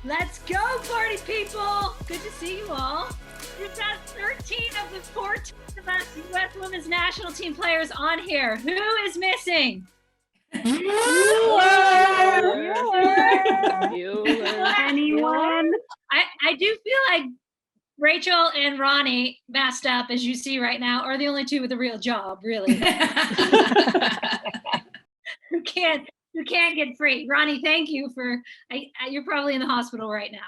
Let's go, party people. Good to see you all. We've got 13 of the 14 of us U.S. Women's National Team players on here. Who is missing? Anyone? I do feel like Rachel and Ronnie, masked up, as you see right now, are the only two with a real job, really. Who can't get free. Ronnie, thank you for, you're probably in the hospital right now.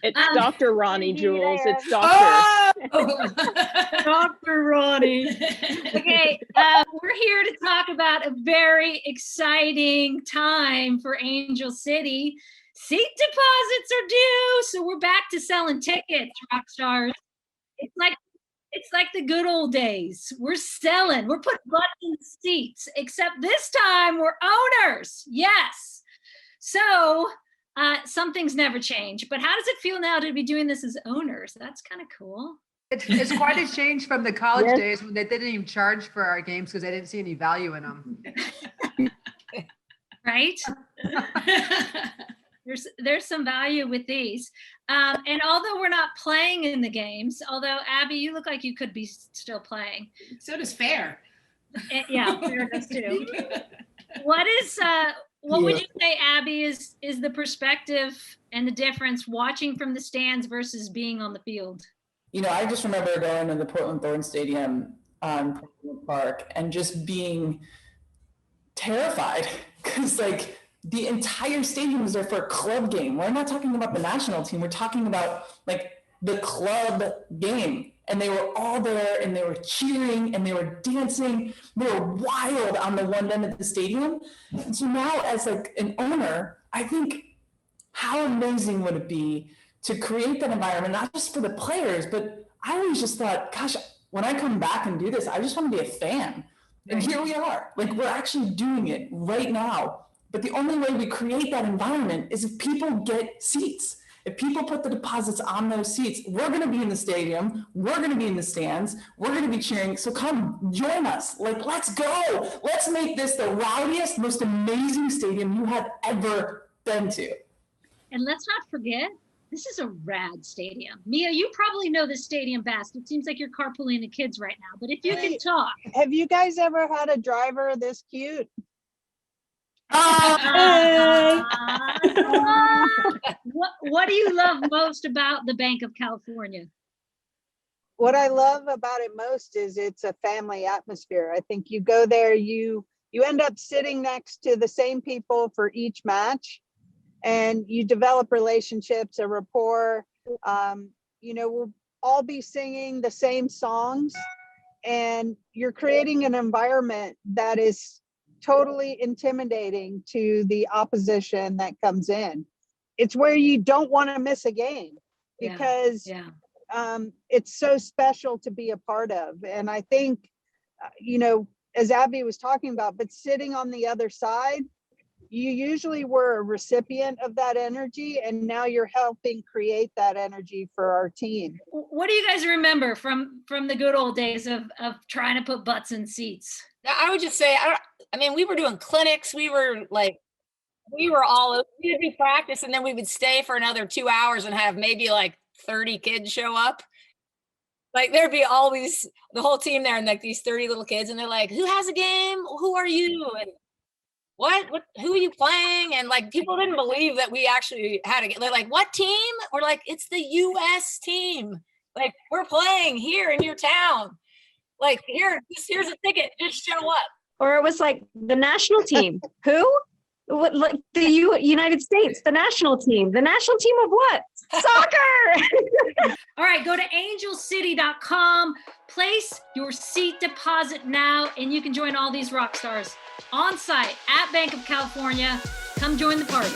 It's Dr. Ronnie, Jules. It's Dr. Dr. Ronnie. Okay, we're here to talk about a very exciting time for Angel City. Seat deposits are due, so we're back to selling tickets, rock stars. It's like the good old days. We're selling, we're putting butts in seats, except this time we're owners. Yes. So some things never change, but how does it feel now to be doing this as owners? That's kind of cool. It's quite a change from the college days when they didn't even charge for our games because they didn't see any value in them. Right? There's some value with these. And although we're not playing in the games, although Abby, you look like you could be still playing. So does Fair. Yeah, Fair does too. What would you say, Abby, is the perspective and the difference watching from the stands versus being on the field? You know, I just remember going to the Portland Thorns Stadium on Portland Park and just being terrified because, like, the entire stadium was there for a club game. We're not talking about the national team. We're talking about, like, the club game. And they were all there, and they were cheering, and they were dancing. They were wild on the one end of the stadium. And so now, as, like, an owner, I think how amazing would it be to create that environment, not just for the players, but I always just thought, gosh, when I come back and do this, I just want to be a fan. And here we are. Like, we're actually doing it right now. But the only way we create that environment is if people get seats. If people put the deposits on those seats, we're going to be in the stadium. We're going to be in the stands. We're going to be cheering. So come join us. Like, let's go. Let's make this the rowdiest, most amazing stadium you have ever been to. And let's not forget, this is a rad stadium. Mia, you probably know this stadium best. It seems like you're carpooling the kids right now. But if you can talk. Have you guys ever had a driver this cute? What do you love most about the Bank of California? What I love about it most is it's a family atmosphere. I think you go there, you end up sitting next to the same people for each match, and you develop relationships, a rapport. You know, we'll all be singing the same songs, and you're creating an environment that is totally intimidating to the opposition that comes in. It's where you don't want to miss a game because it's so special to be a part of. And I think, you know, as Abby was talking about, but sitting on the other side, you usually were a recipient of that energy, and now you're helping create that energy for our team. What do you guys remember from the good old days of trying to put butts in seats? I would just say, I mean, we were doing clinics. We were all, we would do practice, and then we would stay for another 2 hours and have maybe like 30 kids show up. Like, there'd be always the whole team there and like these 30 little kids, and they're like, who has a game? Who are you? And who are you playing? And like, people didn't believe that we actually had a game. They're like, what team? We're like, it's the US team. Like, we're playing here in your town. Like, here's a ticket, just show up. Or it was like the national team. Who? What, like the United States, the national team. The national team of what? Soccer! All right, go to angelcity.com, place your seat deposit now, and you can join all these rock stars on site at Bank of California. Come join the party.